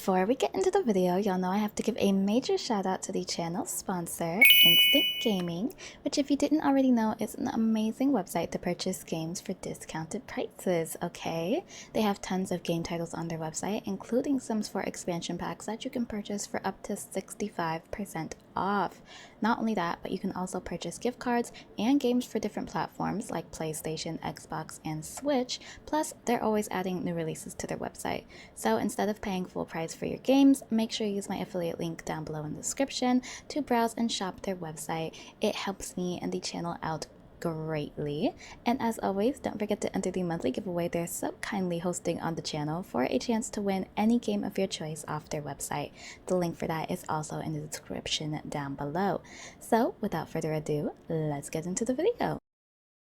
Before we get into the video, y'all know I have to give a major shout out to the channel sponsor, Instant Gaming, which if you didn't already know is an amazing website to purchase games for discounted prices, okay? They have tons of game titles on their website, including Sims 4 expansion packs that you can purchase for up to 65% off. Not only that, but you can also purchase gift cards and games for different platforms like PlayStation, Xbox, and Switch, plus they're always adding new releases to their website. So instead of paying full price for your games, make sure you use my affiliate link down below in the description to browse and shop their website. It helps me and the channel out greatly. And as always, don't forget to enter the monthly giveaway they're so kindly hosting on the channel for a chance to win any game of your choice off their website. The link for that is also in the description down below. So without further ado, let's get into the video.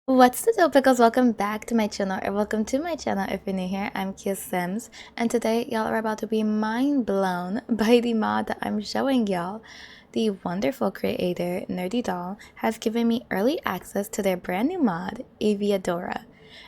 What's the deal, pickles? Welcome back to my channel, or welcome to my channel if you're new here. I'm Kia Sims, and today y'all are about to be mind blown by the mod that I'm showing y'all. The wonderful creator Nerdy Doll has given me early access to their brand new mod, aviodora.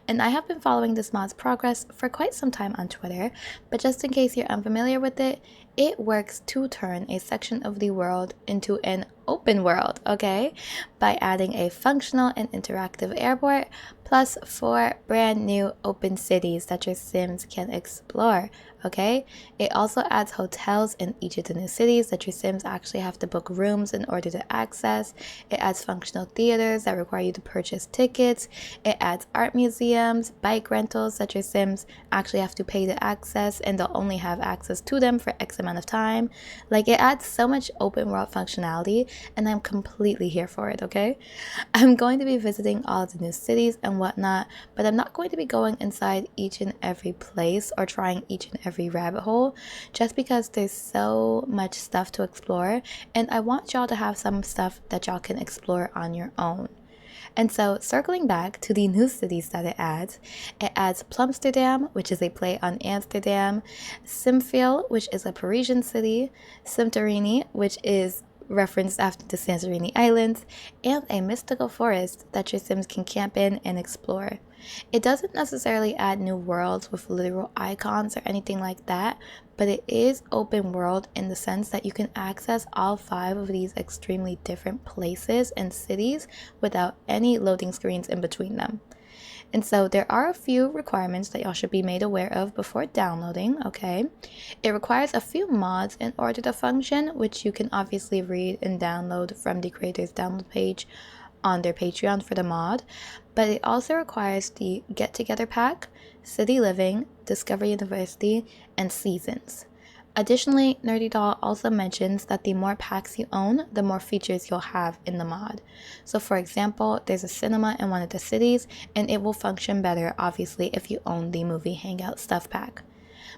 And I have been following this mod's progress for quite some time on Twitter, but just in case you're unfamiliar with it, it works to turn a section of the world into an open world, okay? By adding a functional and interactive airport, plus 4 brand new open cities that your Sims can explore, okay? It also adds hotels in each of the new cities that your Sims actually have to book rooms in order to access. It adds functional theaters that require you to purchase tickets. It adds art museums, bike rentals that your Sims actually have to pay to access, and they'll only have access to them for X amount of time. Like, it adds so much open world functionality, and I'm completely here for it, okay? I'm going to be visiting all of the new cities and whatnot, but I'm not going to be going inside each and every place or trying each and every rabbit hole, just because there's so much stuff to explore, and I want y'all to have some stuff that y'all can explore on your own. And so, circling back to the new cities that it adds Plumsterdam, which is a play on Amsterdam, Simfield, which is a Parisian city, Sarini, which is referenced after the Sarini Islands, and a mystical forest that your Sims can camp in and explore. It doesn't necessarily add new worlds with literal icons or anything like that, but it is open world in the sense that you can access all 5 of these extremely different places and cities without any loading screens in between them. And so there are a few requirements that y'all should be made aware of before downloading, okay? It requires a few mods in order to function, which you can obviously read and download from the creator's download page on their Patreon for the mod. But it also requires the Get Together Pack, City Living, Discover University, and Seasons. Additionally, Nerdy Doll also mentions that the more packs you own, the more features you'll have in the mod. So for example, there's a cinema in one of the cities, and it will function better, obviously, if you own the Movie Hangout Stuff Pack.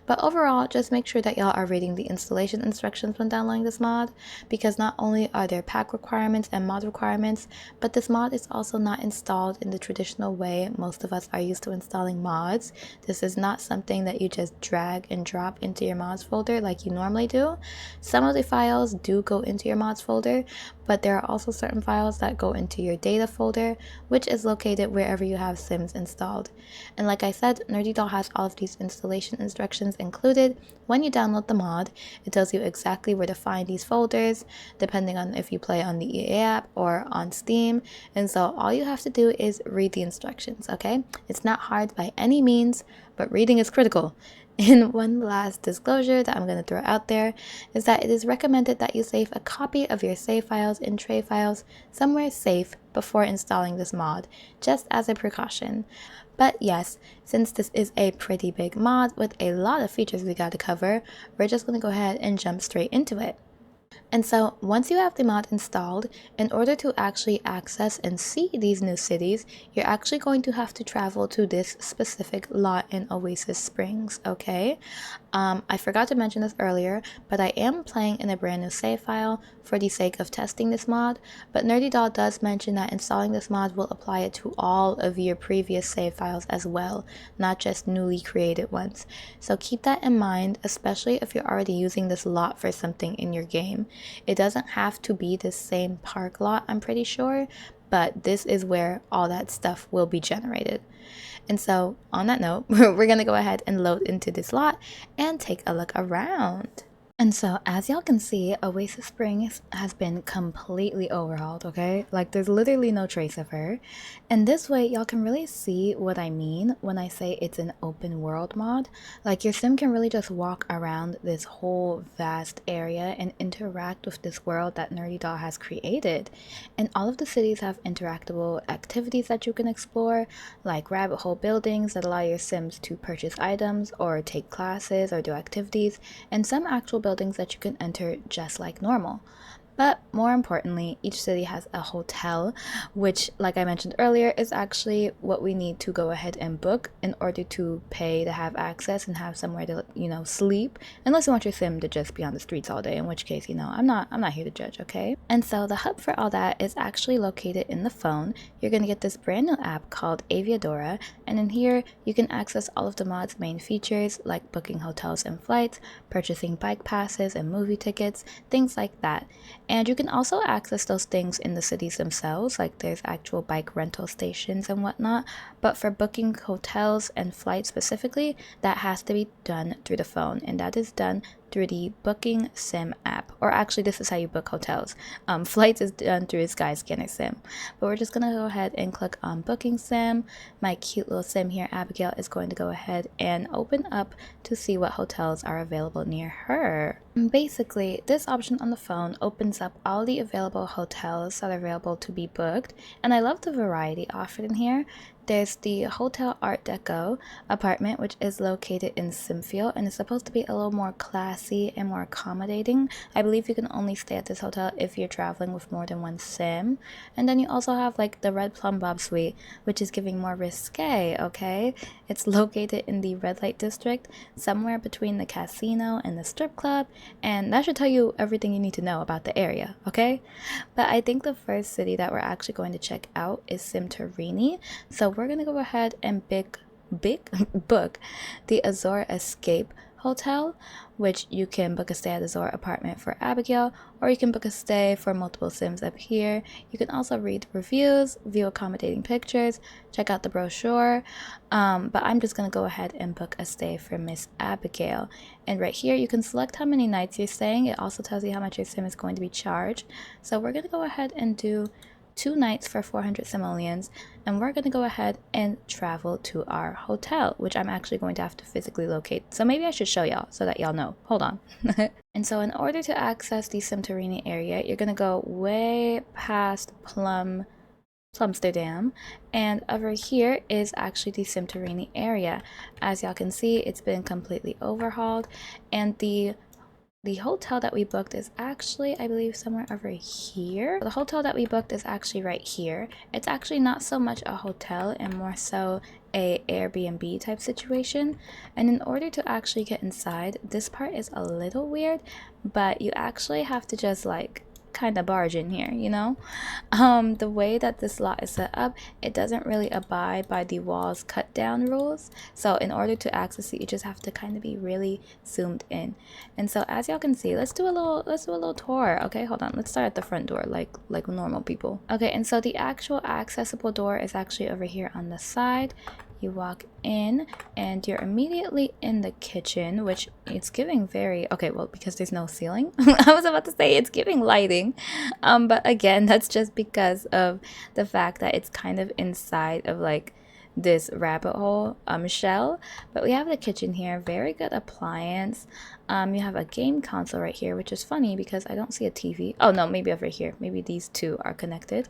But overall, just make sure that y'all are reading the installation instructions when downloading this mod, because not only are there pack requirements and mod requirements, but this mod is also not installed in the traditional way most of us are used to installing mods. This is not something that you just drag and drop into your mods folder like you normally do. Some of the files do go into your mods folder, but there are also certain files that go into your data folder, which is located wherever you have Sims installed. And like I said, Nerdy Doll has all of these installation instructions included. When you download the mod, it tells you exactly where to find these folders, depending on if you play on the EA app or on Steam. And so all you have to do is read the instructions, okay? It's not hard by any means, but reading is critical. And one last disclosure that I'm going to throw out there is that it is recommended that you save a copy of your save files and tray files somewhere safe before installing this mod, just as a precaution. But yes, since this is a pretty big mod with a lot of features we got to cover, we're just going to go ahead and jump straight into it. And so once you have the mod installed, in order to actually access and see these new cities, you're actually going to have to travel to this specific lot in Oasis Springs, okay? I forgot to mention this earlier, but I am playing in a brand new save file for the sake of testing this mod, but Nerdy Doll does mention that installing this mod will apply it to all of your previous save files as well, not just newly created ones. So keep that in mind, especially if you're already using this lot for something in your game. It doesn't have to be the same park lot, I'm pretty sure, but this is where all that stuff will be generated. And so on that note, we're gonna go ahead and load into this lot and take a look around. And so as y'all can see, Oasis Springs has been completely overhauled, okay? Like there's literally no trace of her. And this way y'all can really see what I mean when I say it's an open world mod. Like your sim can really just walk around this whole vast area and interact with this world that Nerdy Doll has created. And all of the cities have interactable activities that you can explore, like rabbit hole buildings that allow your sims to purchase items or take classes or do activities, and some actual buildings that you can enter just like normal. But more importantly, each city has a hotel, which, like I mentioned earlier, is actually what we need to go ahead and book in order to pay to have access and have somewhere to, sleep. Unless you want your sim to just be on the streets all day, in which case, I'm not here to judge, okay? And so the hub for all that is actually located in the phone. You're gonna get this brand new app called Aviodora, and in here you can access all of the mod's main features like booking hotels and flights, purchasing bike passes and movie tickets, things like that. And you can also access those things in the cities themselves, like there's actual bike rental stations and whatnot. But for booking hotels and flights specifically, that has to be done through the phone, and that is done through the Booking Sim app. Or actually, this is how you book hotels. Flights is done through Skyscanner Sim. But we're just going to go ahead and click on Booking Sim. My cute little sim here, Abigail, is going to go ahead and open up to see what hotels are available near her. Basically, this option on the phone opens up all the available hotels that are available to be booked, and I love the variety offered in here. There's the Hotel Art Deco apartment, which is located in Simfield, and it's supposed to be a little more classy and more accommodating. I believe you can only stay at this hotel if you're traveling with more than one sim. And then you also have like the Red Plum Bob Suite, which is giving more risque, okay? It's located in the red light district, somewhere between the casino and the strip club, and that should tell you everything you need to know about the area, okay? But I think the first city that we're actually going to check out is Sarini. So we're gonna go ahead and book the Azor Escape Hotel, which you can book a stay at Azor apartment for Abigail, or you can book a stay for multiple sims up here. You can also read reviews, view accommodating pictures, check out the brochure, but I'm just gonna go ahead and book a stay for Miss Abigail. And right here you can select how many nights you're staying. It also tells you how much your sim is going to be charged. So we're gonna go ahead and do 2 nights for 400 simoleons, and we're going to go ahead and travel to our hotel, which I'm actually going to have to physically locate. So maybe I should show y'all so that y'all know. Hold on. And so in order to access the Simterini area, you're going to go way past Plumsterdam, and over here is actually the Simterini area. As y'all can see, it's been completely overhauled, and the hotel that we booked is actually, I believe, somewhere over here. The hotel that we booked is actually right here. It's actually not so much a hotel and more so a Airbnb type situation. And in order to actually get inside, this part is a little weird, but you actually have to just like kind of barge in here, the way that this lot is set up, it doesn't really abide by the walls cut down rules. So in order to access it, you just have to kind of be really zoomed in. And so as y'all can see, let's do a little tour. Okay, hold on, let's start at the front door like normal people. Okay, and so the actual accessible door is actually over here on the side. You walk in and you're immediately in the kitchen, which it's giving very okay, well, because there's no ceiling. I was about to say it's giving lighting, but again, that's just because of the fact that it's kind of inside of like this rabbit hole shell. But we have the kitchen here, very good appliance. You have a game console right here, which is funny because I don't see a TV. Oh no, maybe over here, maybe these two are connected.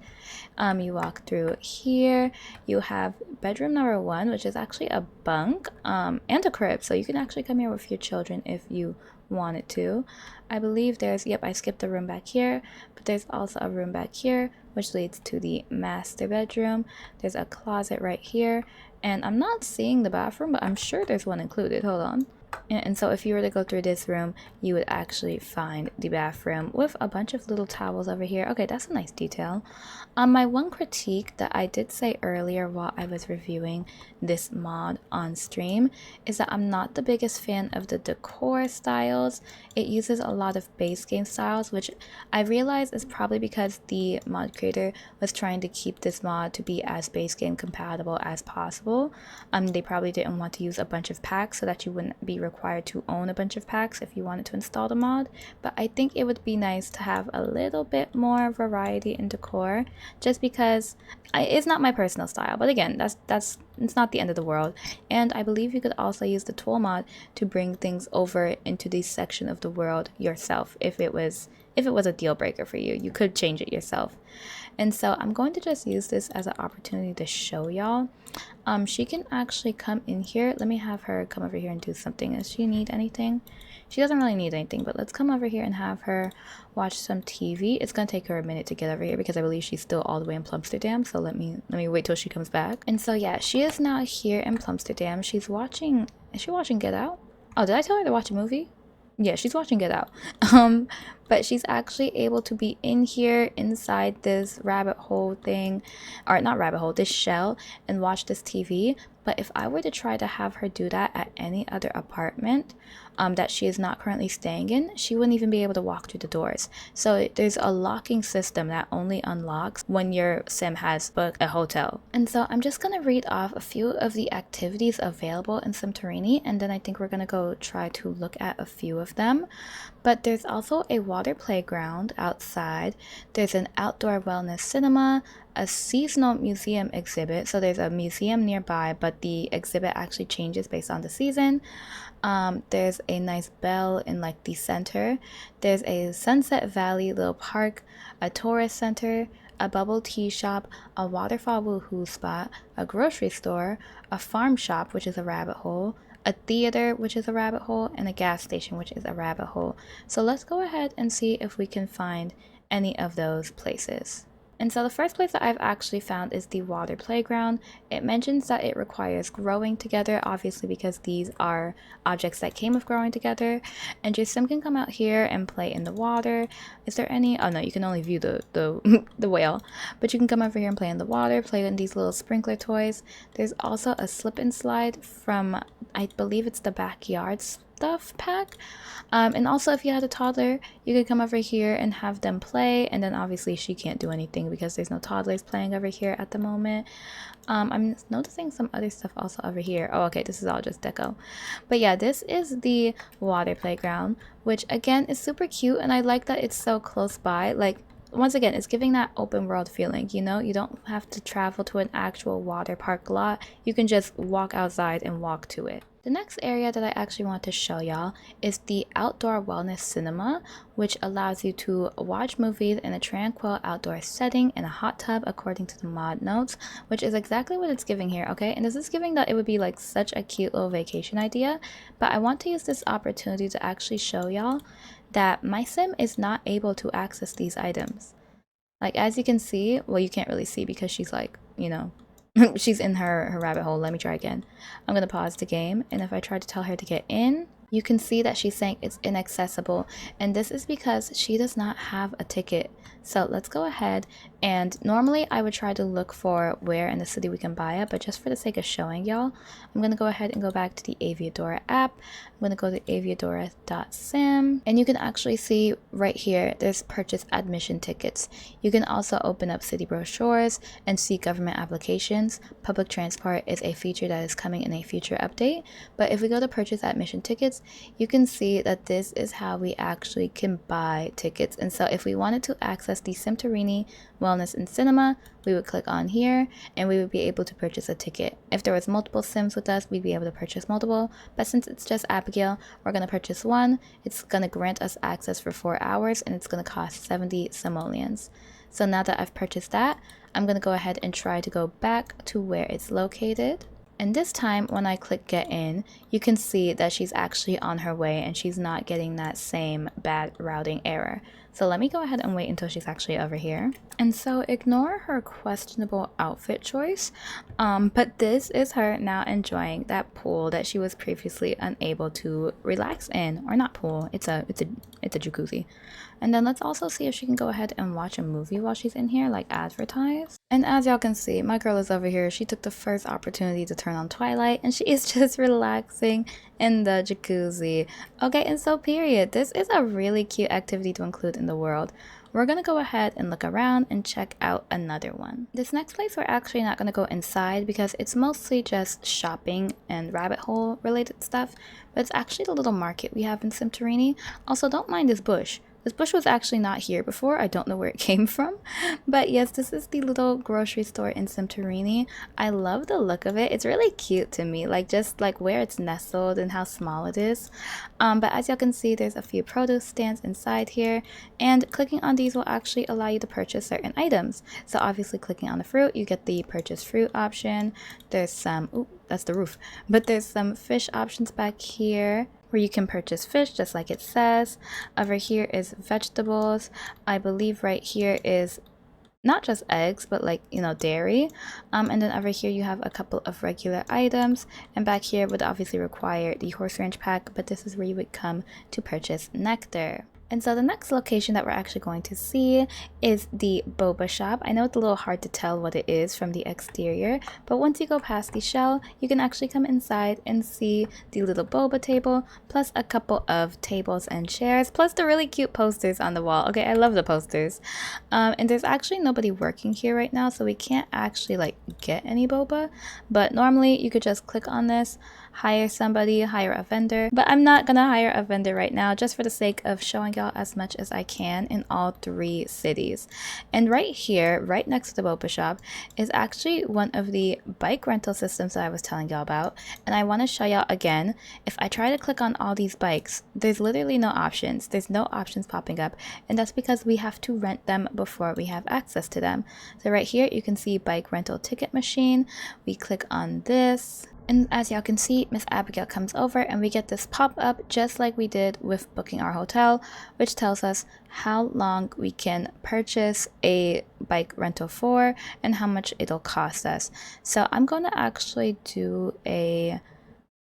You walk through here, you have bedroom number 1, which is actually a bunk and a crib, so you can actually come here with your children if you wanted to. I believe there's, yep, I skipped a room back here, but there's also a room back here which leads to the master bedroom. There's a closet right here, and I'm not seeing the bathroom, but I'm sure there's one included. Hold on. And so if you were to go through this room, you would actually find the bathroom with a bunch of little towels over here. Okay, that's a nice detail. My one critique that I did say earlier while I was reviewing this mod on stream is that I'm not the biggest fan of the decor styles. It uses a lot of base game styles, which I realize is probably because the mod creator was trying to keep this mod to be as base game compatible as possible. They probably didn't want to use a bunch of packs so that you wouldn't be required to own a bunch of packs if you wanted to install the mod. But I think it would be nice to have a little bit more variety in decor, just because it's not my personal style. But again, that's it's not the end of the world. And I believe you could also use the tool mod to bring things over into this section of the world yourself. If it was a deal breaker for you, you could change it yourself. And so I'm going to just use this as an opportunity to show y'all. She can actually come in here. Let me have her come over here and do something. Does she need anything? She doesn't really need anything, but let's come over here and have her watch some TV. It's gonna take her a minute to get over here because I believe she's still all the way in Plumsterdam. So let me wait till she comes back. And so yeah, she is now here in Plumsterdam. She's watching. Is she watching Get Out? Oh, did I tell her to watch a movie? Yeah, she's watching Get Out. But she's actually able to be in here inside this rabbit hole thing, or not rabbit hole, this shell, and watch this TV. But if I were to try to have her do that at any other apartment that she is not currently staying in, she wouldn't even be able to walk through the doors. So there's a locking system that only unlocks when your sim has booked a hotel. And so I'm just going to read off a few of the activities available in Sarini, and then I think we're going to go try to look at a few of them. But there's also a water playground outside. There's an outdoor wellness cinema, a seasonal museum exhibit. So there's a museum nearby, but the exhibit actually changes based on the season. There's a nice bell in like the center. There's a Sunset Valley little park, a tourist center, a bubble tea shop, a waterfall woohoo spot, a grocery store, a farm shop, which is a rabbit hole, a theater, which is a rabbit hole, and a gas station, which is a rabbit hole. So let's go ahead and see if we can find any of those places. And so the first place that I've actually found is the water playground. It mentions that it requires growing together, obviously because these are objects that came with growing together. And your sim can come out here and play in the water. Is there any? Oh no, you can only view the whale. But you can come over here and play in the water, play in these little sprinkler toys. There's also a slip and slide from, I believe it's the backyard stuff pack. And also if you had a toddler, you could come over here and have them play, and then obviously she can't do anything because there's no toddlers playing over here at the moment. I'm noticing some other stuff also over here. Oh, okay, this is all just deco. But yeah, this is the water playground, which again is super cute, and I like that it's so close by. Like, once again, it's giving that open world feeling, you know? You don't have to travel to an actual water park lot. You can just walk outside and walk to it. The next area that I actually want to show y'all is the outdoor wellness cinema, which allows you to watch movies in a tranquil outdoor setting in a hot tub according to the mod notes, which is exactly what it's giving here, okay? And this is giving that it would be like such a cute little vacation idea, but I want to use this opportunity to actually show y'all that my sim is not able to access these items. Like, as you can see, well, you can't really see because she's like, you know, she's in her rabbit hole. Let me try again. I'm gonna pause the game, and if I try to tell her to get in, you can see that she's saying it's inaccessible, and this is because she does not have a ticket. So let's go ahead, and normally I would try to look for where in the city we can buy it, but just for the sake of showing y'all, I'm gonna go ahead and go back to the Aviodora app. I'm gonna go to aviodora.sim, and you can actually see right here there's purchase admission tickets. You can also open up city brochures and see government applications. Public transport is a feature that is coming in a future update, but if we go to purchase admission tickets, you can see that this is how we actually can buy tickets. And so if we wanted to access the Sarini Wellness and Cinema, we would click on here and we would be able to purchase a ticket. If there was multiple sims with us, we'd be able to purchase multiple, but since it's just Abigail, we're going to purchase one. It's going to grant us access for 4 hours, and it's going to cost 70 simoleons. So now that I've purchased that, I'm going to go ahead and try to go back to where it's located. And this time when I click get in, you can see that she's actually on her way and she's not getting that same bad routing error. So let me go ahead and wait until she's actually over here. And so ignore her questionable outfit choice, but this is her now enjoying that pool that she was previously unable to relax in. Or not pool, it's a jacuzzi. And then let's also see if she can go ahead and watch a movie while she's in here, like advertised. And as y'all can see, my girl is over here. She took the first opportunity to turn on Twilight, and she is just relaxing in the jacuzzi. Okay, and so period. This is a really cute activity to include in the world. We're gonna go ahead and look around and check out another one. This next place we're actually not gonna go inside because it's mostly just shopping and rabbit hole related stuff, but it's actually the little market we have in Simfield. Also, don't mind this bush. This bush was actually not here before. I don't know where it came from. But yes, this is the little grocery store in Simfield. I love the look of it. It's really cute to me, like just like where it's nestled and how small it is. But as y'all can see, there's a few produce stands inside here. And clicking on these will actually allow you to purchase certain items. So obviously clicking on the fruit, you get the purchase fruit option. There's some, ooh, that's the roof. But there's some fish options back here, where you can purchase fish just like it says. Over here is vegetables. I believe right here is not just eggs, but like, you know, dairy. And then over here you have a couple of regular items, and back here would obviously require the horse ranch pack, but this is where you would come to purchase nectar. And so the next location that we're actually going to see is the boba shop. I know it's a little hard to tell what it is from the exterior, but once you go past the shell, you can actually come inside and see the little boba table, plus a couple of tables and chairs, plus the really cute posters on the wall. Okay, I love the posters. And there's actually nobody working here right now, so we can't actually like get any boba, but normally you could just click on this, hire somebody, hire a vendor, but I'm not gonna hire a vendor right now just for the sake of showing y'all as much as I can in all 3 cities. And right here, right next to the boba shop, is actually one of the bike rental systems that I was telling y'all about, and I want to show y'all again. If I try to click on all these bikes, there's literally no options. There's no options popping up, and that's because we have to rent them before we have access to them. So right here you can see bike rental ticket machine. We click on this, and as y'all can see, Miss Abigail comes over and we get this pop-up just like we did with booking our hotel, which tells us how long we can purchase a bike rental for and how much it'll cost us. So I'm going to actually do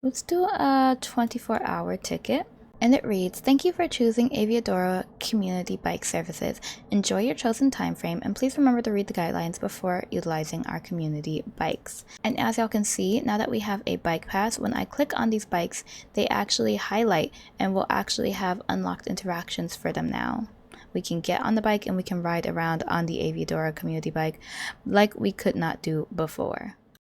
let's do a 24-hour ticket. And it reads, "Thank you for choosing Aviodora Community Bike Services. Enjoy your chosen time frame, and please remember to read the guidelines before utilizing our community bikes." And as y'all can see, now that we have a bike pass, when I click on these bikes, they actually highlight and will actually have unlocked interactions for them now. We can get on the bike and we can ride around on the Aviodora community bike like we could not do before.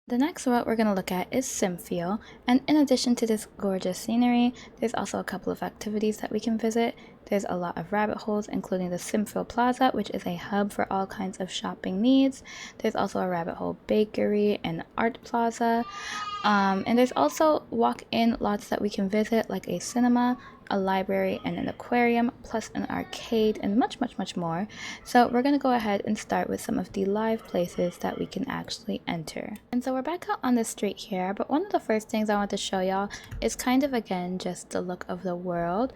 The next route we're going to look at is Simfield, and in addition to this gorgeous scenery, there's also a couple of activities that we can visit. There's a lot of rabbit holes, including the Simfield Plaza, which is a hub for all kinds of shopping needs. There's also a rabbit hole bakery and art plaza, and there's also walk-in lots that we can visit, like a cinema, a library, and an aquarium, plus an arcade, and much more. So we're gonna go ahead and start with some of the live places that we can actually enter. And so we're back out on the street here, but one of the first things I want to show y'all is kind of, again, just the look of the world.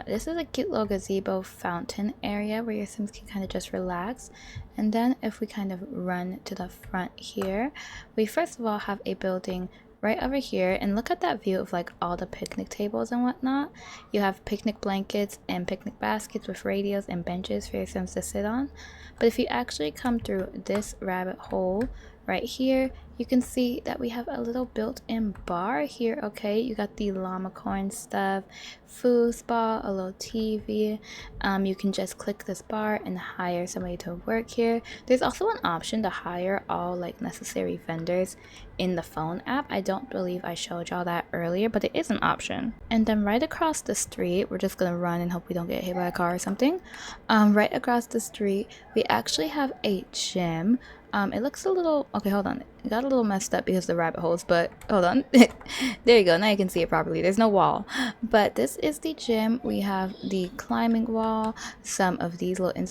This is a cute little gazebo fountain area where your Sims can kind of just relax. And then if we kind of run to the front here, we first of all have a building right over here, and look at that view of like all the picnic tables and whatnot. You have picnic blankets and picnic baskets with radios and benches for your Sims to sit on. But if you actually come through this rabbit hole right here, you can see that we have a little built-in bar here. Okay, you got the llama corn stuff, foosball, a little TV. You can just click this bar and hire somebody to work here. There's also an option to hire all like necessary vendors in the phone app. I don't believe I showed y'all that earlier, but it is an option. And then right across the street, we're just gonna run and hope we don't get hit by a car or something. Right across the street, we actually have a gym. It looks a little, okay, hold on, it got a little messed up because of the rabbit holes, but hold on. There you go, now you can see it properly. There's no wall, but this is the gym. We have the climbing wall, some of these little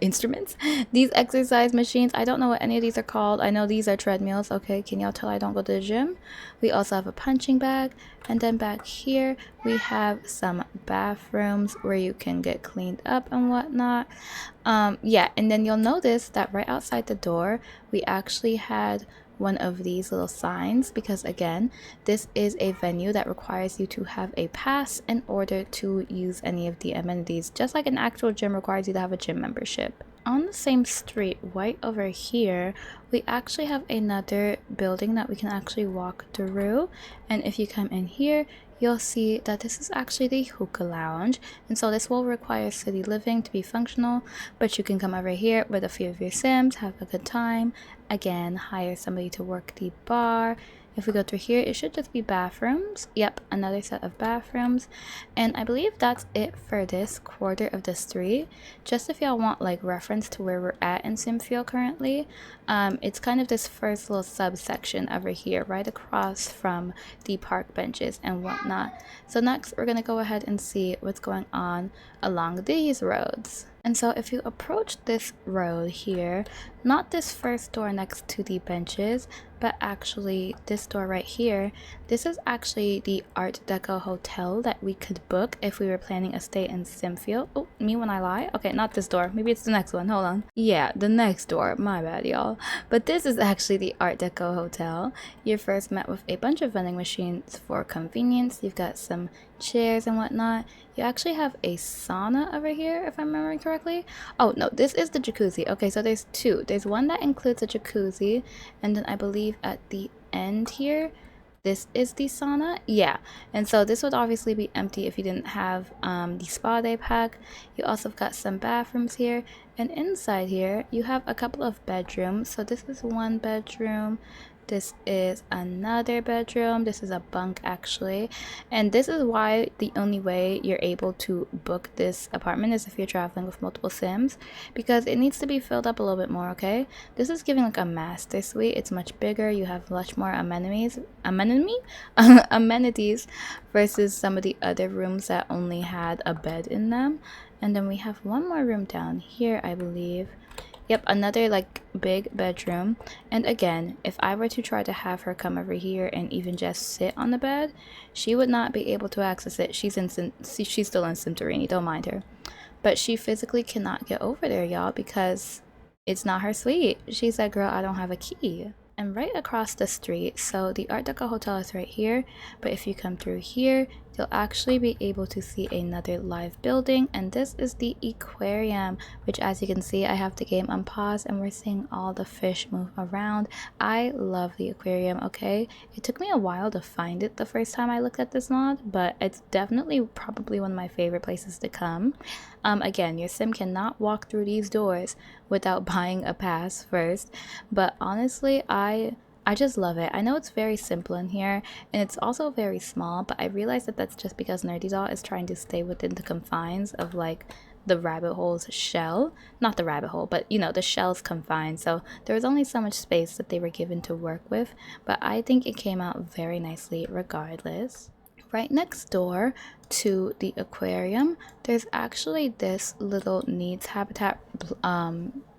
instruments, these exercise machines. I don't know what any of these are called. I know these are treadmills. Okay, can y'all tell I don't go to the gym? We also have a punching bag, and then back here we have some bathrooms where you can get cleaned up and whatnot. Yeah, and then you'll notice that right outside the door we actually had one of these little signs, because again, this is a venue that requires you to have a pass in order to use any of the amenities, just like an actual gym requires you to have a gym membership. On the same street right over here, we actually have another building that we can actually walk through, and if you come in here, you'll see that this is actually the hookah lounge, and so this will require city living to be functional, but you can come over here with a few of your sims, have a good time, again, hire somebody to work the bar. If we go through here, it should just be bathrooms. Yep, another set of bathrooms. And I believe that's it for this quarter of the street. Just if y'all want like reference to where we're at in Simfield currently, it's kind of this first little subsection over here, right across from the park benches and whatnot. So next, we're gonna go ahead and see what's going on along these roads. And so if you approach this road here, not this first door next to the benches, but actually this door right here, this is actually the Art Deco hotel that we could book if we were planning a stay in Simfield. Oh, me when I lie? Okay, not this door. Maybe it's the next one. Hold on. Yeah, the next door. My bad, y'all. But this is actually the Art Deco hotel. You're first met with a bunch of vending machines for convenience. You've got some chairs and whatnot. You actually have a sauna over here, if I'm remembering correctly. Oh no, this is the jacuzzi. Okay, so there's two. There's one that includes a jacuzzi, and then I believe at the end here, this is the sauna. Yeah, and so this would obviously be empty if you didn't have the spa day pack. You also have got some bathrooms here, and inside here you have a couple of bedrooms. So this is one bedroom, this is another bedroom, this is a bunk actually, and this is why the only way you're able to book this apartment is if you're traveling with multiple sims, because it needs to be filled up a little bit more. Okay, this is giving like a master suite. It's much bigger, you have much more amenities amenities versus some of the other rooms that only had a bed in them. And then we have one more room down here, I believe. Yep, another like big bedroom. And again, if I were to try to have her come over here and even just sit on the bed, she would not be able to access it. She's still in Sarini, don't mind her. But she physically cannot get over there, y'all, because it's not her suite. She said, girl, I don't have a key. And right across the street, so the Art Deco hotel is right here, but if you come through here, you'll actually be able to see another live building, and this is the aquarium, which as you can see, I have the game on pause and we're seeing all the fish move around. I love the aquarium. Okay, it took me a while to find it the first time I looked at this mod, but it's definitely probably one of my favorite places to come. Again, your sim cannot walk through these doors without buying a pass first, but honestly, I just love it. I know it's very simple in here, and it's also very small, but I realize that that's just because NerdyDoll is trying to stay within the confines of like the rabbit hole's shell. Not the rabbit hole, but you know, the shell's confined, so there was only so much space that they were given to work with, but I think it came out very nicely regardless. Right next door to the aquarium, there's actually this little needs habitat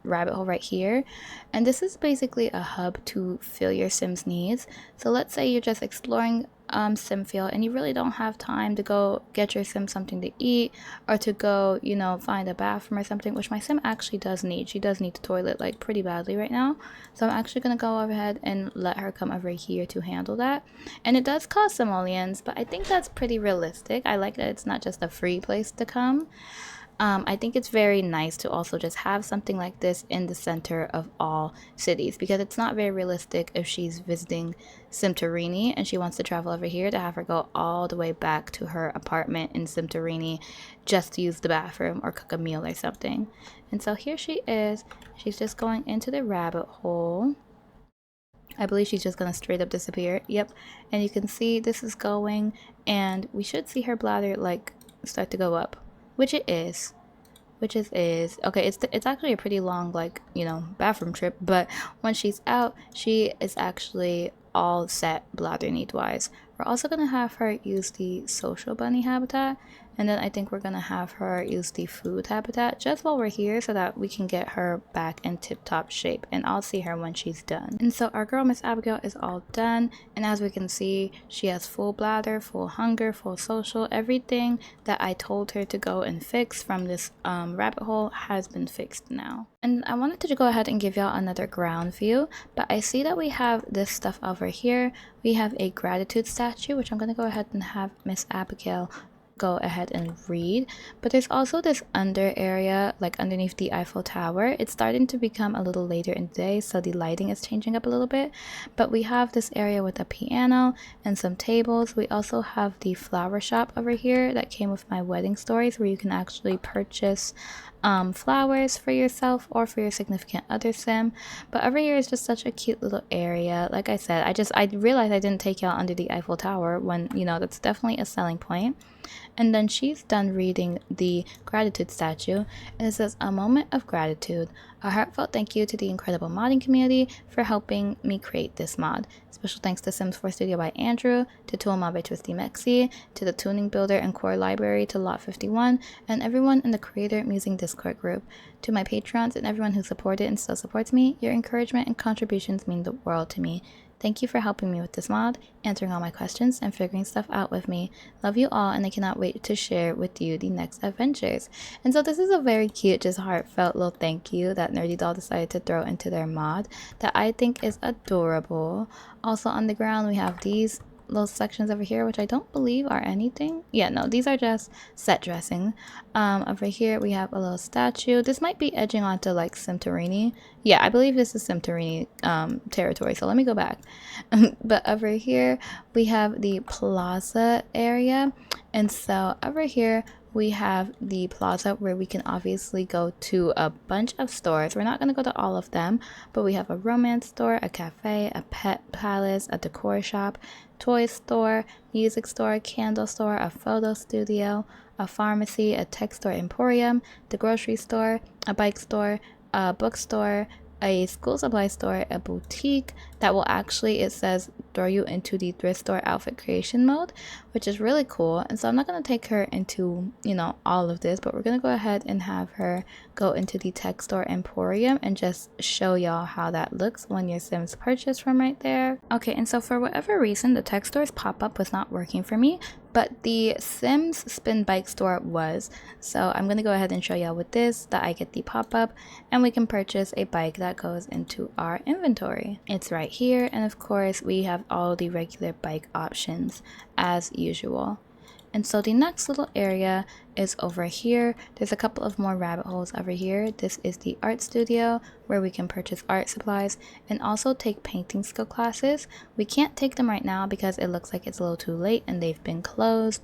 rabbit hole right here, and this is basically a hub to fill your sim's needs. So let's say you're just exploring Simfield and you really don't have time to go get your sim something to eat, or to go, you know, find a bathroom or something, which my sim actually does need. She does need the toilet like pretty badly right now, so I'm actually gonna go ahead and let her come over here to handle that. And it does cost simoleons, but I think that's pretty realistic. I like that it's not just a free place to come. I think it's very nice to also just have something like this in the center of all cities, because it's not very realistic if she's visiting Simtorini and she wants to travel over here to have her go all the way back to her apartment in Simtorini just to use the bathroom or cook a meal or something. And so here she is. She's just going into the rabbit hole. I believe she's just gonna straight up disappear. Yep, and you can see this is going, and we should see her bladder like start to go up, which it is. which is okay, it's actually a pretty long, like, you know, bathroom trip, but when she's out, she is actually all set bladder need wise. We're also gonna have her use the social bunny habitat, and then I think we're gonna have her use the food habitat just while we're here so that we can get her back in tip-top shape, and I'll see her when she's done. And so our girl Miss Abigail is all done, and as we can see, she has full bladder, full hunger, full social. Everything that I told her to go and fix from this rabbit hole has been fixed now. And I wanted to go ahead and give y'all another ground view, but I see that we have this stuff over here. We have a gratitude statue, which I'm going to go ahead and have Miss Abigail go ahead and read. But there's also this under area, like underneath the Eiffel Tower. It's starting to become a little later in the day, so the lighting is changing up a little bit. But we have this area with a piano and some tables. We also have the flower shop over here that came with my wedding stories, where you can actually purchase flowers for yourself or for your significant other sim. But over here is just such a cute little area. Like I said, I realized I didn't take y'all under the Eiffel Tower, when, you know, that's definitely a selling point. And then she's done reading the gratitude statue, and it says, "A moment of gratitude. A heartfelt thank you to the incredible modding community for helping me create this mod. Special thanks to Sims 4 Studio by Andrew, to Tool Mod by Twisty Mexi, to the Tuning Builder and Core Library, to Lot 51, and everyone in the Creator Musing Discord group. To my patrons and everyone who supported and still supports me, your encouragement and contributions mean the world to me. Thank you for helping me with this mod, answering all my questions, and figuring stuff out with me. Love you all, and I cannot wait to share with you the next adventures." And so this is a very cute, just heartfelt little thank you that Nerdy Doll decided to throw into their mod that I think is adorable. Also on the ground, we have these little sections over here, which I don't believe are anything. Yeah, no, these are just set dressing. Over here we have a little statue. This might be edging onto like Sarini. Yeah, I believe this is Sarini territory, so let me go back. But over here we have the plaza area, and so over here we have the plaza where we can obviously go to a bunch of stores. We're not going to go to all of them, but we have a romance store, a cafe, a pet palace, a decor shop, toy store, music store, candle store, a photo studio, a pharmacy, a tech store emporium, the grocery store, a bike store, a bookstore, a school supply store, a boutique that will actually, it says, throw you into the thrift store outfit creation mode, which is really cool. And so I'm not going to take her into, you know, all of this, but we're going to go ahead and have her go into the tech store emporium and just show y'all how that looks when your sims purchase from right there. Okay, and so for whatever reason, the tech store's pop-up was not working for me, but the Sims Spin Bike store was. So I'm going to go ahead and show y'all with this that I get the pop-up and we can purchase a bike that goes into our inventory. It's right here, and of course we have all the regular bike options as usual. And so the next little area is over here. There's a couple of more rabbit holes over here. This is the art studio where we can purchase art supplies and also take painting skill classes. We can't take them right now because it looks like it's a little too late and they've been closed.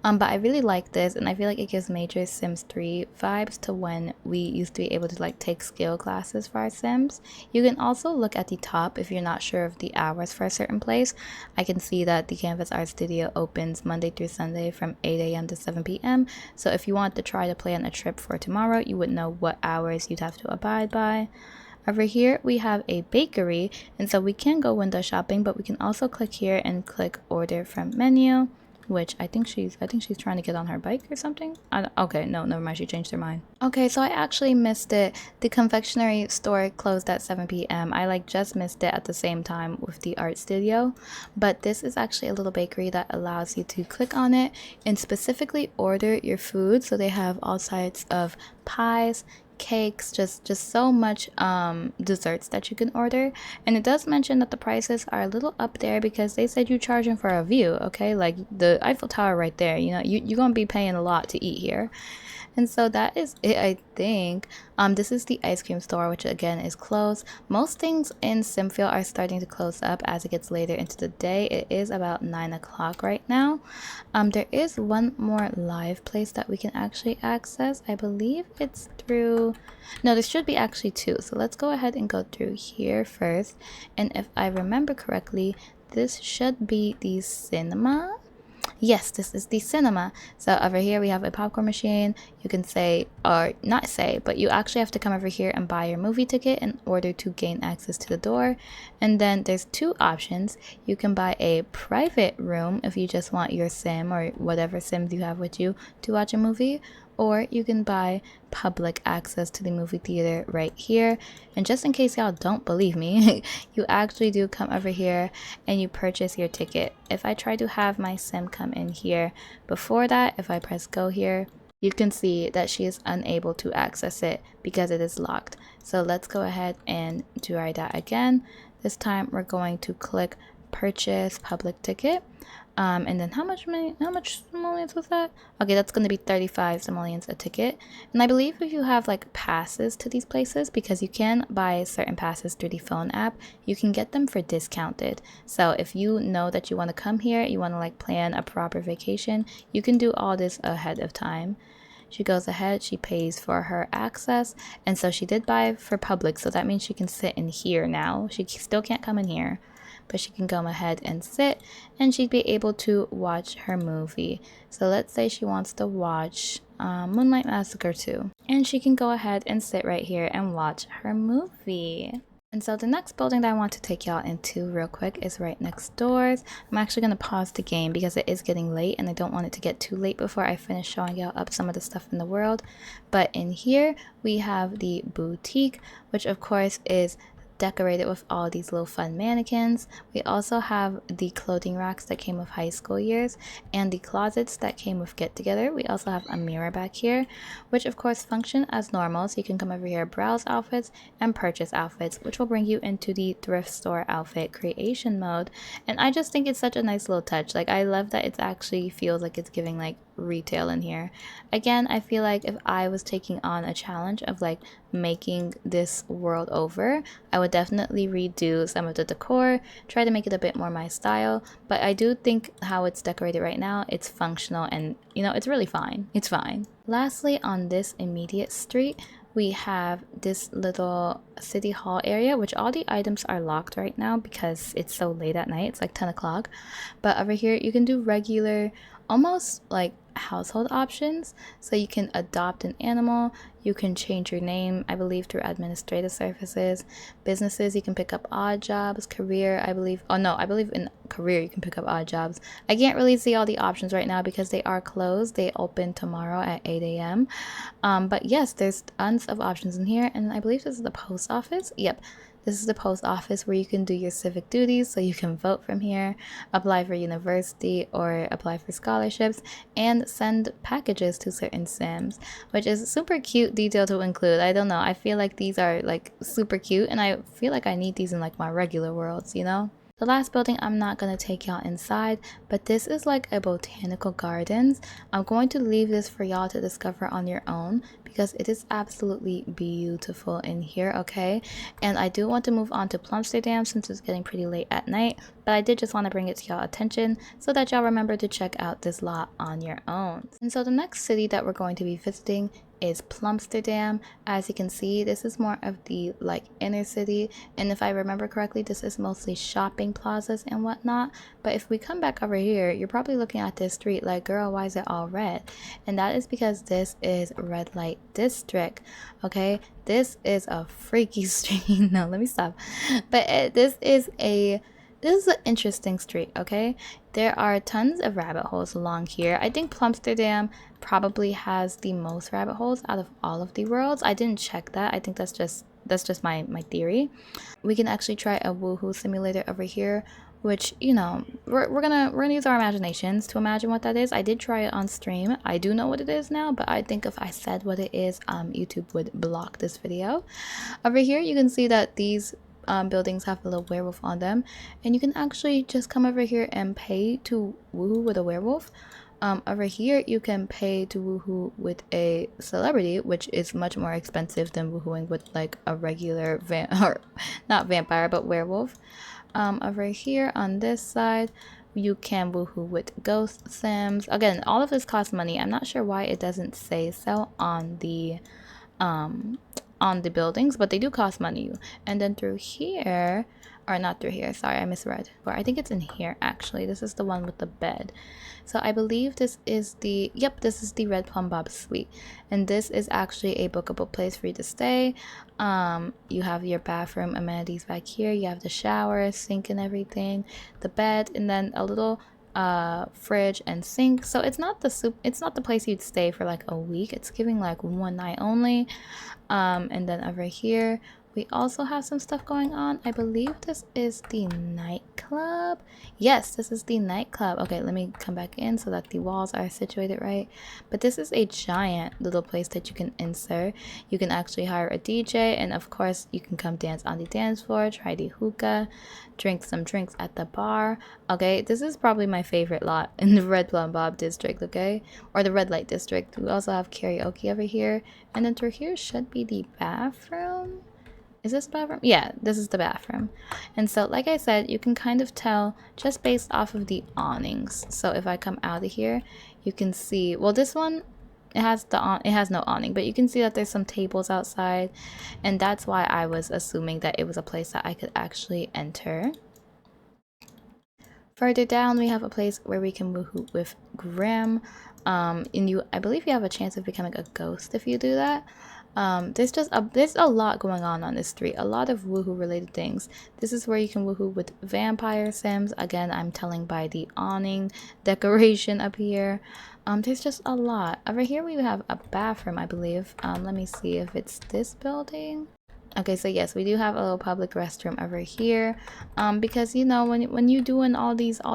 But I really like this, and I feel like it gives major Sims 3 vibes to when we used to be able to like take skill classes for our Sims. You can also look at the top if you're not sure of the hours for a certain place. I can see that the Canvas Art Studio opens Monday through Sunday from 8 a.m. to 7 p.m. So if you want to try to plan a trip for tomorrow, you would know what hours you'd have to abide by. Over here we have a bakery, and so we can go window shopping, but we can also click here and click order from menu, which I think she's trying to get on her bike or something. Okay, no, never mind, she changed her mind. Okay, so I actually missed it. The confectionery store closed at 7 p.m. I like just missed it at the same time with the art studio, but this is actually a little bakery that allows you to click on it and specifically order your food. So they have all types of pies, cakes, just so much desserts that you can order. And it does mention that the prices are a little up there because they said you're charging for a view. Okay, like the Eiffel Tower right there, you know, you're gonna be paying a lot to eat here. And so that is it, I think. This is the ice cream store, which again is closed. Most things in Simfield are starting to close up as it gets later into the day. It is about 9 o'clock right now. There is one more live place that we can actually access. I believe it's through... No, there should be actually two. So let's go ahead and go through here first. And if I remember correctly, this should be the cinema. Yes, this is the cinema. So over here we have a popcorn machine. You can say, or not say, but you actually have to come over here and buy your movie ticket in order to gain access to the door. And then there's two options. You can buy a private room if you just want your sim or whatever sims you have with you to watch a movie, or you can buy public access to the movie theater right here. And just in case y'all don't believe me, you actually do come over here and you purchase your ticket. If I try to have my sim come in here before that, if I press go here, you can see that she is unable to access it because it is locked. So let's go ahead and try that again. This time we're going to click purchase public ticket. And then how much simoleons was that? Okay, that's going to be 35 simoleons a ticket. And I believe if you have like passes to these places, because you can buy certain passes through the phone app, you can get them for discounted. So if you know that you want to come here, you want to like plan a proper vacation, you can do all this ahead of time. She goes ahead, she pays for her access, and so she did buy for public, so that means she can sit in here now. She still can't come in here, but she can go ahead and sit, and she'd be able to watch her movie. So let's say she wants to watch Moonlight Massacre 2, and she can go ahead and sit right here and watch her movie. And so the next building that I want to take y'all into real quick is right next doors. I'm actually going to pause the game because it is getting late and I don't want it to get too late before I finish showing y'all up some of the stuff in the world. But in here we have the boutique, which of course is decorated with all these little fun mannequins. We also have the clothing racks that came with high school years and the closets that came with get together. We also have a mirror back here, which of course function as normal, so you can come over here, browse outfits and purchase outfits, which will bring you into the thrift store outfit creation mode. And I just think it's such a nice little touch. Like, I love that it actually feels like it's giving like retail in here. Again, I feel like if I was taking on a challenge of like making this world over, I would definitely redo some of the decor, try to make it a bit more my style. But I do think how it's decorated right now, it's functional and you know, it's really fine. It's fine. Lastly, on this immediate street, we have this little city hall area, which all the items are locked right now because it's so late at night. It's like 10 o'clock. But over here, you can do regular, almost like household options. So you can adopt an animal, you can change your name, I believe through administrative services. Businesses, you can pick up odd jobs. Career, I believe, oh no, I believe in career you can pick up odd jobs. I can't really see all the options right now because they are closed. They open tomorrow at 8 a.m. But yes, there's tons of options in here, and I believe this is the post office. Yep, this is the post office where you can do your civic duties, so you can vote from here, apply for university or apply for scholarships, and send packages to certain sims, which is super cute detail to include. I don't know, I feel like these are like super cute, and I feel like I need these in like my regular worlds, you know? The last building, I'm not going to take y'all inside, but this is like a botanical gardens. I'm going to leave this for y'all to discover on your own because it is absolutely beautiful in here, okay? And I do want to move on to Plumsterdam since it's getting pretty late at night, but I did just want to bring it to y'all attention so that y'all remember to check out this lot on your own. And so the next city that we're going to be visiting is Plumsterdam. As you can see, this is more of the like inner city, and if I remember correctly, this is mostly shopping plazas and whatnot. But if we come back over here, you're probably looking at this street like, girl, why is it all red? And that is because this is red light district. Okay, this is a freaky street. No, let me stop. But this is an interesting street, okay? There are tons of rabbit holes along here. I think Plumsterdam probably has the most rabbit holes out of all of the worlds. I didn't check that. I think that's just my theory. We can actually try a woohoo simulator over here, which, you know, we're gonna use our imaginations to imagine what that is. I did try it on stream. I do know what it is now, but I think if I said what it is, YouTube would block this video. Over here, you can see that these buildings have a little werewolf on them, and you can actually just come over here and pay to woohoo with a werewolf. Over here you can pay to woohoo with a celebrity, which is much more expensive than woohooing with like a regular or not vampire but werewolf. Over here on this side you can woohoo with ghost sims. Again, all of this costs money. I'm not sure why it doesn't say so on the buildings, but they do cost money. And then through here, or not through here, sorry, I misread. Or I think it's in here actually. This is the one with the bed. So I believe this is the, yep, this is the Red Plum Bob suite, and this is actually a bookable place for you to stay. You have your bathroom amenities back here. You have the shower, sink and everything, the bed, and then a little fridge and sink. So it's not the place you'd stay for like a week. It's giving like one night only. And then over here we also have some stuff going on. I believe this is the nightclub. Yes, this is the nightclub. Okay, let me come back in so that the walls are situated right. But this is a giant little place that you can insert. You can actually hire a DJ, and of course you can come dance on the dance floor, try the hookah, drink some drinks at the bar. Okay, this is probably my favorite lot in the Red Plum Bob district, okay? Or the red light district. We also have karaoke over here. And then through here should be the bathroom. Is this the bathroom? Yeah, this is the bathroom. And so like I said, you can kind of tell just based off of the awnings. So if I come out of here, you can see, well, this one, it has no awning, but you can see that there's some tables outside, and that's why I was assuming that it was a place that I could actually enter. Further down, we have a place where we can woohoo with Grim. And I believe you have a chance of becoming a ghost if you do that. There's a lot going on this street, a lot of woohoo related things. This is where you can woohoo with vampire sims. Again, I'm telling by the awning decoration up here. There's just a lot. Over here we have a bathroom, I believe. Let me see if it's this building. Okay, so yes, we do have a little public restroom over here, because you know when you're doing all these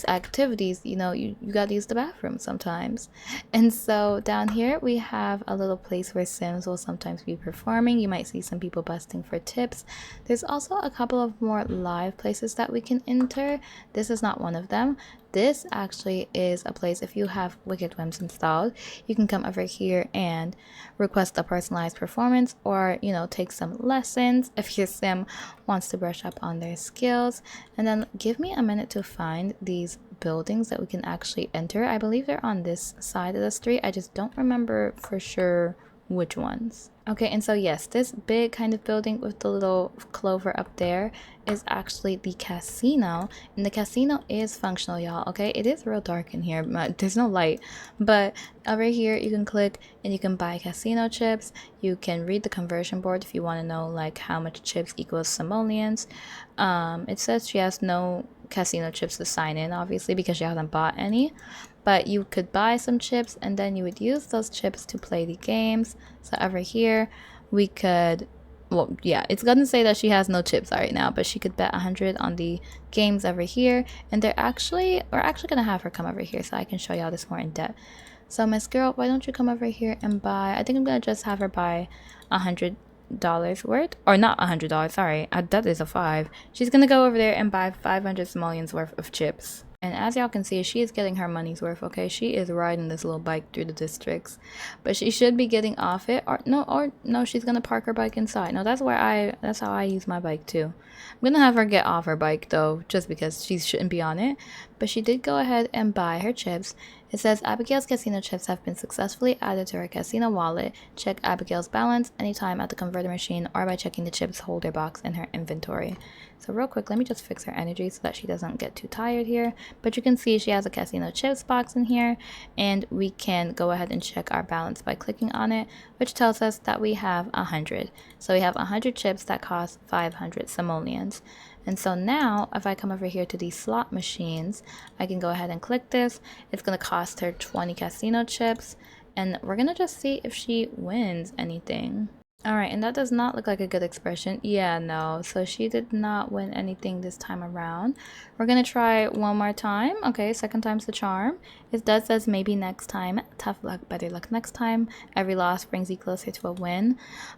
activities, you know, you gotta use the bathroom sometimes. And so down here we have a little place where sims will sometimes be performing. You might see some people busting for tips. There's also a couple of more live places that we can enter. This is not one of them. This actually is a place, if you have Wicked Whims installed, you can come over here and request a personalized performance, or, you know, take some lessons if your sim wants to brush up on their skills. And then give me a minute to find these buildings that we can actually enter. I believe they're on this side of the street. I just don't remember for sure which ones. Okay, and so yes, this big kind of building with the little clover up there is actually the casino, and the casino is functional, y'all. Okay, it is real dark in here, there's no light, but over here you can click and you can buy casino chips. You can read the conversion board if you want to know like how much chips equals simoleons. It says she has no casino chips to sign in, obviously, because she hasn't bought any, but you could buy some chips and then you would use those chips to play the games. So over here we could, well, yeah, it's gonna say that she has no chips right now, but she could bet 100 on the games over here, and we're actually gonna have her come over here so I can show y'all this more in depth. So Miss Girl, why don't you come over here and buy, I think I'm gonna just have her buy $100 worth, or not $100, sorry, that is a 5. She's gonna go over there and buy 500 simoleons worth of chips. And as y'all can see, she is getting her money's worth, okay? She is riding this little bike through the districts. But she should be getting off it. Or no, she's gonna park her bike inside. No, that's how I use my bike too. I'm gonna have her get off her bike though, just because she shouldn't be on it. But she did go ahead and buy her chips. It says Abigail's casino chips have been successfully added to her casino wallet. Check Abigail's balance anytime at the converter machine or by checking the chips holder box in her inventory. So real quick, let me just fix her energy so that she doesn't get too tired here. But you can see she has a casino chips box in here, and we can go ahead and check our balance by clicking on it, which tells us that we have 100. So we have 100 chips that cost 500 simoleons. And so now if I come over here to these slot machines, I can go ahead and click this. It's going to cost her 20 casino chips, and we're going to just see if she wins anything. Alright, and that does not look like a good expression. Yeah, no. So she did not win anything this time around. We're going to try one more time. Okay, second time's the charm. It does says maybe next time. Tough luck, better luck next time. Every loss brings you closer to a win.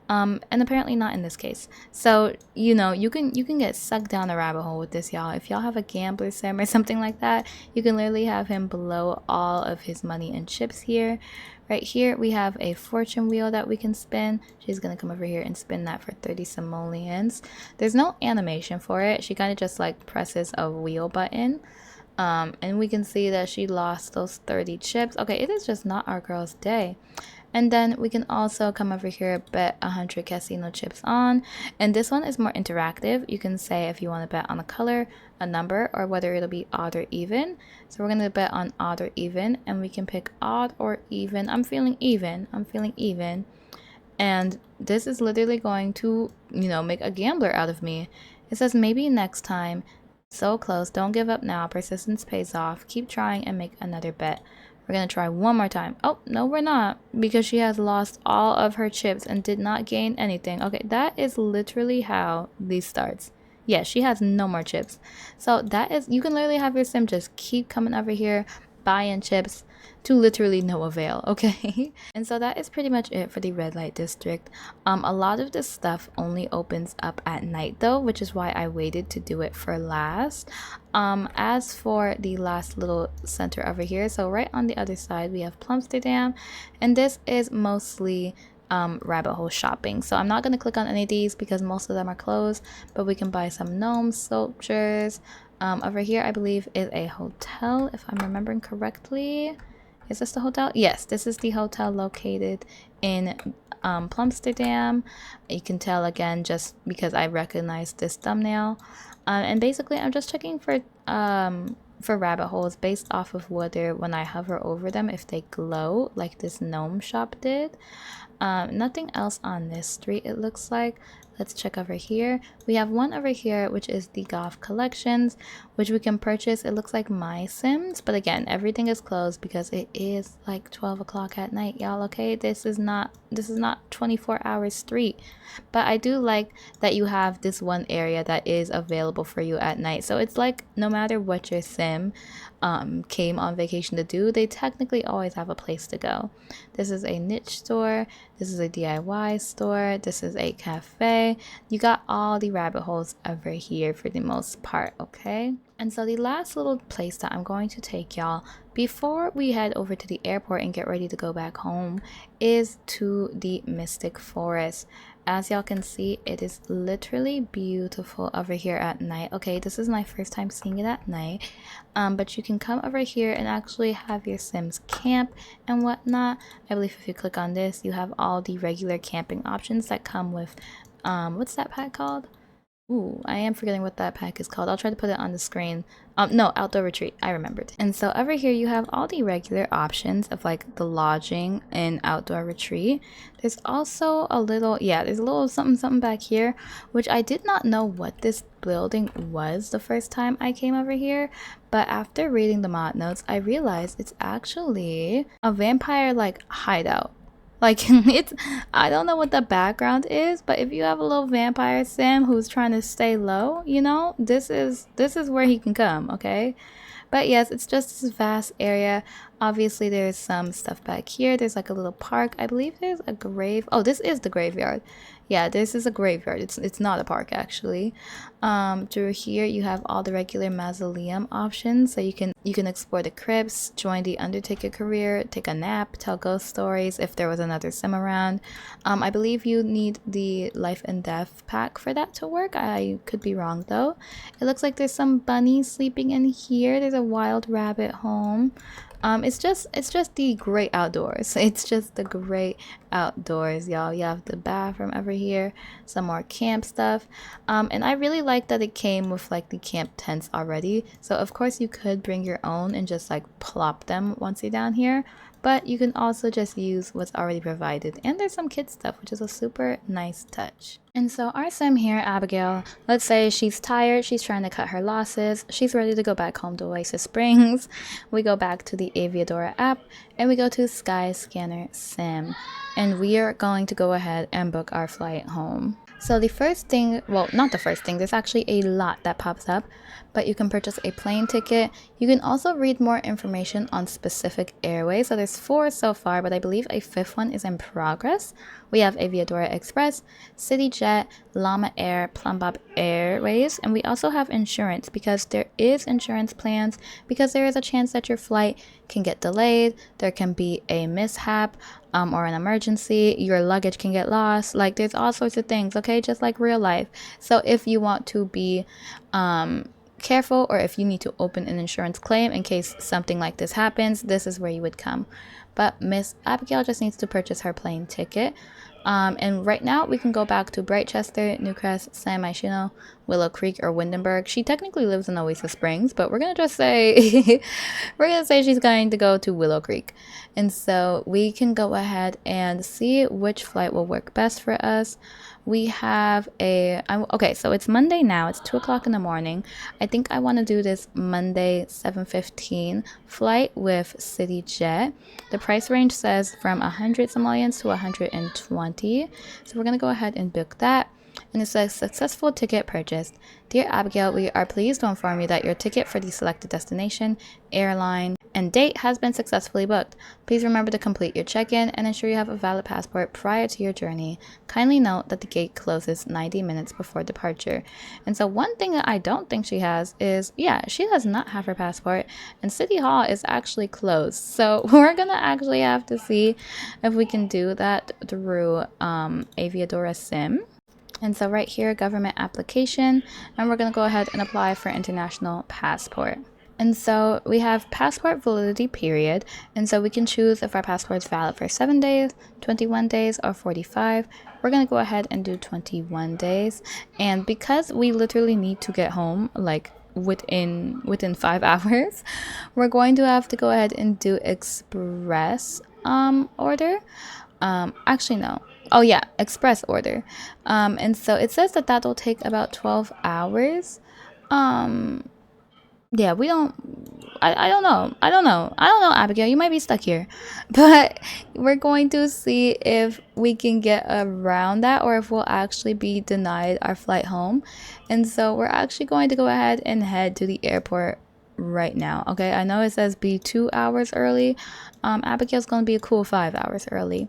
And apparently not in this case. So, you know, you can get sucked down a rabbit hole with this, y'all. If y'all have a gambler sim or something like that, you can literally have him blow all of his money and chips here. Right here, we have a fortune wheel that we can spin. She's going to come over here and spin that for 30 simoleons. There's no animation for it. She kind of just like presses a wheel button. And we can see that she lost those 30 chips. Okay, it is just not our girl's day. And then we can also come over here, bet 100 casino chips on. And this one is more interactive. You can say if you want to bet on a color, a number, or whether it'll be odd or even. So we're going to bet on odd or even, and we can pick odd or even. I'm feeling even. And this is literally going to, you know, make a gambler out of me. It says maybe next time. So close. Don't give up now. Persistence pays off. Keep trying and make another bet. We're going to try one more time. Oh, no, we're not. Because she has lost all of her chips and did not gain anything. Okay, that is literally how this starts. Yeah, she has no more chips. So that is, you can literally have your sim just keep coming over here, buying chips to literally no avail, okay? And so that is pretty much it for the red light district. A lot of this stuff only opens up at night though, which is why I waited to do it for last. As for the last little center over here, so right on the other side we have Plumsterdam, and this is mostly rabbit hole shopping. So I'm not going to click on any of these because most of them are closed, but we can buy some gnome sculptures. Over here I believe is a hotel, if I'm remembering correctly. Is this the hotel? Yes, this is the hotel located in Plumsterdam. You can tell again just because I recognize this thumbnail. And basically I'm just checking for rabbit holes based off of whether when I hover over them if they glow like this gnome shop did. Nothing else on this street it looks like. Let's check over here. We have one over here which is the Golf Collections, which we can purchase. It looks like My Sims, but again everything is closed because it is like 12 o'clock at night, y'all. Okay, this is not 24-hour street, but I do like that you have this one area that is available for you at night. So it's like no matter what your sim came on vacation to do, they technically always have a place to go. This is a niche store, this is a DIY store, this is a cafe. You got all the rabbit holes over here for the most part, okay? And so the last little place that I'm going to take y'all before we head over to the airport and get ready to go back home is to the Mystic Forest. As y'all can see, it is literally beautiful over here at night. Okay, this is my first time seeing it at night, but you can come over here and actually have your sims camp and whatnot. I believe if you click on this, you have all the regular camping options that come with what's that pack called? Ooh, I am forgetting what that pack is called. I'll try to put it on the screen. No, Outdoor Retreat. I remembered. And so over here you have all the regular options of like the lodging and Outdoor Retreat. There's also a little, yeah, there's a little something back here, which I did not know what this building was the first time I came over here. But after reading the mod notes, I realized it's actually a vampire like hideout. Like it's, I don't know what the background is, but if you have a little vampire sim who's trying to stay low, you know, this is where he can come, okay? But yes, it's just this vast area. Obviously there's some stuff back here. There's like a little park. I believe there's a grave. Oh, this is the graveyard. Yeah, this is a graveyard. It's not a park actually. Through here you have all the regular mausoleum options, so you can explore the crypts, join the Undertaker career, take a nap, tell ghost stories if there was another sim around. I believe you need the life and death pack for that to work. I could be wrong though. It looks like there's some bunnies sleeping in here. There's a wild rabbit home. It's just the great outdoors. It's just the great outdoors, y'all. You have the bathroom over here, some more camp stuff, and I really like that it came with like the camp tents already. So of course you could bring your own and just like plop them once you're down here, but you can also just use what's already provided. And there's some kid stuff, which is a super nice touch. And so our sim here, Abigail, let's say she's tired, she's trying to cut her losses, she's ready to go back home to Oasis Springs. We go back to the Aviodora app and we go to Skyscanner Sim, and we are going to go ahead and book our flight home. So the first thing, well, not the first thing, there's actually a lot that pops up, but you can purchase a plane ticket. You can also read more information on specific airways. So there's 4 so far, but I believe a 5th one is in progress. We have Aviadora Express, CityJet, Llama Air, Plumbop Airways, and we also have insurance because there is insurance plans because there is a chance that your flight can get delayed, there can be a mishap or an emergency, your luggage can get lost, like there's all sorts of things, okay, just like real life. So if you want to be careful, or if you need to open an insurance claim in case something like this happens, this is where you would come. But Miss Abigail just needs to purchase her plane ticket. And right now we can go back to Brightchester, Newcrest, San Myshuno, Willow Creek, or Windenburg. She technically lives in Oasis Springs, but we're gonna just say we're gonna say she's going to go to Willow Creek. And so we can go ahead and see which flight will work best for us. We have okay, so it's Monday now. It's 2 o'clock in the morning. I think I want to do this Monday 7:15 flight with CityJet. The price range says from 100 simoleons to 120. So we're going to go ahead and book that. And it says successful ticket purchased. Dear Abigail, we are pleased to inform you that your ticket for the selected destination, airline, and date has been successfully booked. Please remember to complete your check-in and ensure you have a valid passport prior to your journey. Kindly note that the gate closes 90 minutes before departure. And so one thing that I don't think she has is, yeah, she does not have her passport, and City Hall is actually closed. So we're gonna actually have to see if we can do that through Aviodora Sim. And so right here, government application, and we're going to go ahead and apply for international passport. And so we have passport validity period, and so we can choose if our passport is valid for 7 days, 21 days, or 45. We're going to go ahead and do 21 days. And because we literally need to get home like within 5 hours, we're going to have to go ahead and do express order. Actually no. Oh yeah, express order. And so it says that will take about 12 hours. Yeah, we don't, I don't know, Abigail, you might be stuck here, but we're going to see if we can get around that, or if we'll actually be denied our flight home. And so we're actually going to go ahead and head to the airport right now. Okay, I know it says be 2 hours early. Abigail's gonna be a cool 5 hours early.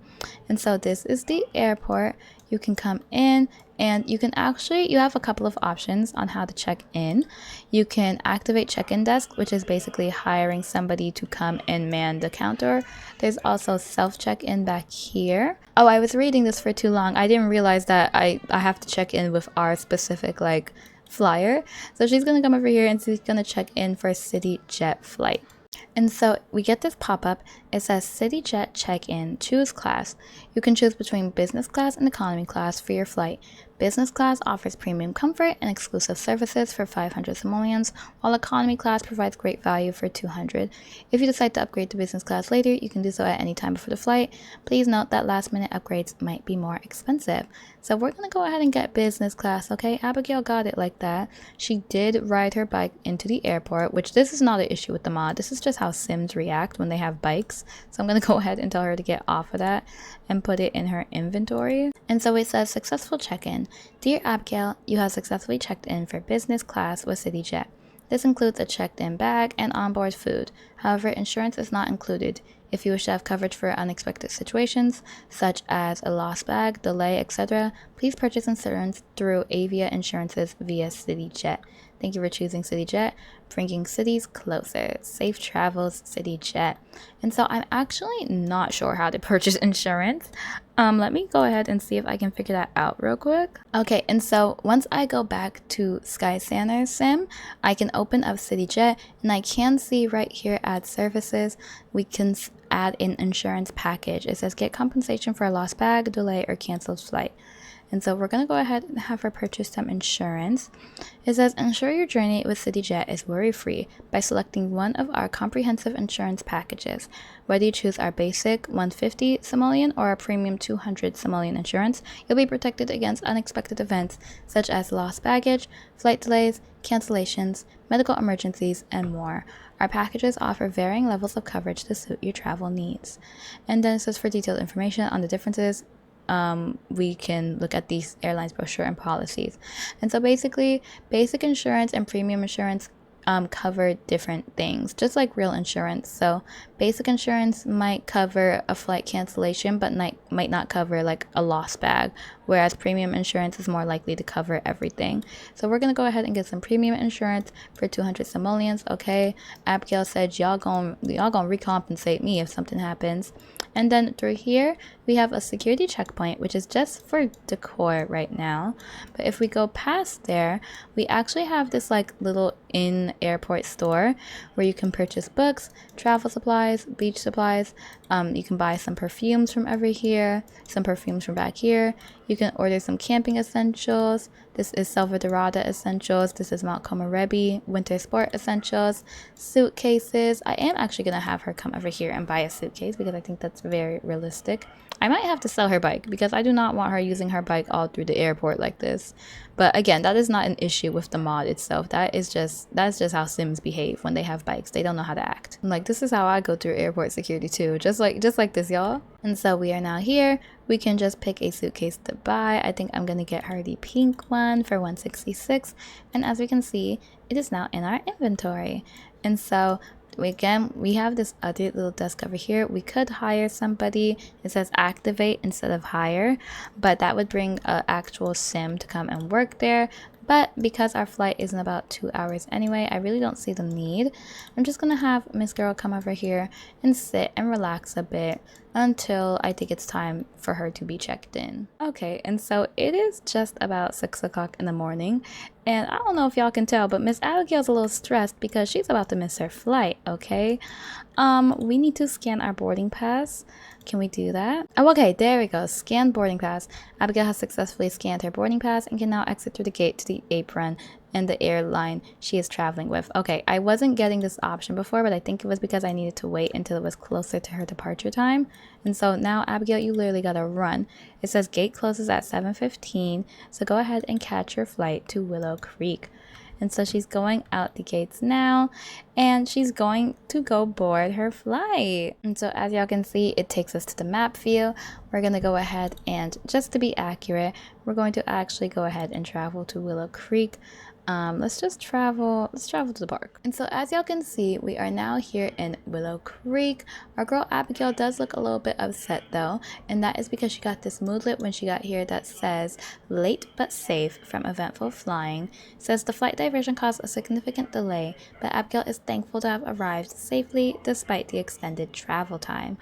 And so this is the airport. You can come in, and you have a couple of options on how to check in. You can activate check-in desk, which is basically hiring somebody to come and man the counter. There's also self check-in back here. Oh, I was reading this for too long. I didn't realize that I have to check in with our specific like flyer. So she's gonna come over here and she's gonna check in for a CityJet flight. And so we get this pop-up. It says CityJet check-in, choose class. You can choose between business class and economy class for your flight. Business class offers premium comfort and exclusive services for 500 simoleons, while economy class provides great value for 200. If you decide to upgrade to business class later, you can do so at any time before the flight. Please note that last-minute upgrades might be more expensive. So we're going to go ahead and get business class, okay? Abigail got it like that. She did ride her bike into the airport, which this is not an issue with the mod. This is just how Sims react when they have bikes. So I'm going to go ahead and tell her to get off of that and put it in her inventory. And so it says successful check-in. Dear Abigail, you have successfully checked in for business class with CityJet. This includes a checked-in bag and onboard food. However, insurance is not included. If you wish to have coverage for unexpected situations, such as a lost bag, delay, etc., please purchase insurance through Avia Insurances via CityJet. Thank you for choosing CityJet, bringing cities closer. Safe travels, CityJet. And so I'm actually not sure how to purchase insurance. Let me go ahead and see if I can figure that out real quick. Okay, and so once I go back to Skyscanner Sim, I can open up CityJet, and I can see right here add services. We can add an insurance package. It says get compensation for a lost bag, delay, or canceled flight. And so we're going to go ahead and have her purchase some insurance. It says ensure your journey with CityJet is worry-free by selecting one of our comprehensive insurance packages. Whether you choose our basic 150 simoleon or our premium 200 simoleon insurance, you'll be protected against unexpected events such as lost baggage, flight delays, cancellations, medical emergencies, and more. Our packages offer varying levels of coverage to suit your travel needs. And then it says for detailed information on the differences, we can look at these airlines brochure and policies. And so basically, basic insurance and premium insurance cover different things, just like real insurance. So basic insurance might cover a flight cancellation, but might not cover like a lost bag, whereas premium insurance is more likely to cover everything. So we're gonna go ahead and get some premium insurance for 200 simoleons. Okay, Abigail said y'all gonna recompensate me if something happens. And then through here we have a security checkpoint, which is just for decor right now. But if we go past there, we actually have this like little in-airport store where you can purchase books, travel supplies, beach supplies. You can buy some perfumes from over here, some perfumes from back here. You can order some camping essentials. This is Selva Dorada essentials. This is Mount Komorebi winter sport essentials. Suitcases. I am actually going to have her come over here and buy a suitcase because I think that's very realistic. I might have to sell her bike because I do not want her using her bike all through the airport like this. But again, that is not an issue with the mod itself. That's just how Sims behave when they have bikes. They don't know how to act. Like, this is how I go through airport security too. Just like this, y'all. And so we are now here. We can just pick a suitcase to buy. I think I'm gonna get her the pink one for 166. And as we can see, it is now in our inventory. And so we have this other little desk over here. We could hire somebody. It says activate instead of hire, but that would bring an actual sim to come and work there. But because our flight is in about 2 hours anyway, I really don't see the need. I'm just gonna have Miss Girl come over here and sit and relax a bit until I think it's time for her to be checked in. Okay, and so it is just about 6 o'clock in the morning, and I don't know if y'all can tell, but Miss Abigail's a little stressed because she's about to miss her flight. Okay, we need to scan our boarding pass. Can we do that? Oh, okay, there we go. Scan boarding pass. Abigail has successfully scanned her boarding pass and can now exit through the gate to the apron and the airline she is traveling with. Okay, I wasn't getting this option before, but I think it was because I needed to wait until it was closer to her departure time. And so now, Abigail, you literally gotta run. It says gate closes at 7:15, so go ahead and catch your flight to Willow Creek. And so she's going out the gates now, and she's going to go board her flight. And so as y'all can see, it takes us to the map view. We're gonna go ahead and, just to be accurate, we're going to actually go ahead and travel to Willow Creek. Let's travel to the park. And so as y'all can see, we are now here in Willow Creek. Our girl Abigail does look a little bit upset though, and that is because she got this moodlet when she got here that says late but safe from eventful flying. It says the flight diversion caused a significant delay, but Abigail is thankful to have arrived safely despite the extended travel time.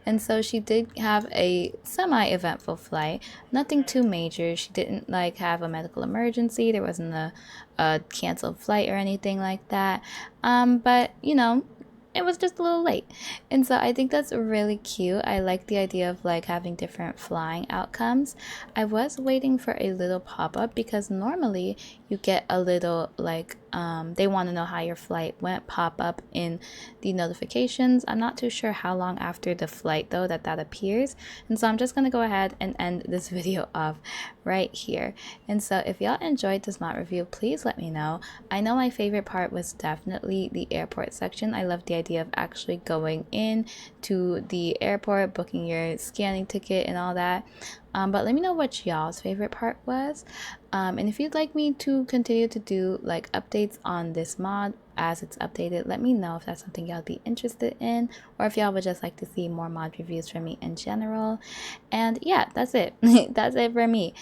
And so she did have a semi-eventful flight, nothing too major. She didn't like have a medical emergency. There wasn't a canceled flight or anything like that, but you know, it was just a little late. And so I think that's really cute. I like the idea of like having different flying outcomes. I was waiting for a little pop-up because normally you get a little like they want to know how your flight went pop up in the notifications. I'm not too sure how long after the flight though that appears, and so I'm just gonna go ahead and end this video off right here. And so if y'all enjoyed this mod review, please let me know. I know my favorite part was definitely the airport section. I love the idea of actually going in to the airport, booking your scanning ticket and all that. But let me know what y'all's favorite part was. And if you'd like me to continue to do like updates on this mod as it's updated, let me know if that's something y'all be interested in, or if y'all would just like to see more mod reviews from me in general. And yeah, that's it. That's it for me.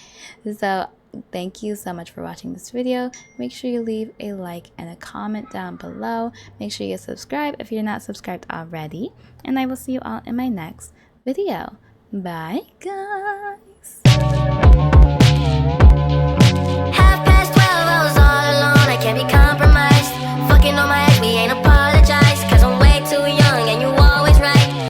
So thank you so much for watching this video. Make sure you leave a like and a comment down below. Make sure you subscribe if you're not subscribed already. And I will see you all in my next video. Bye, guys.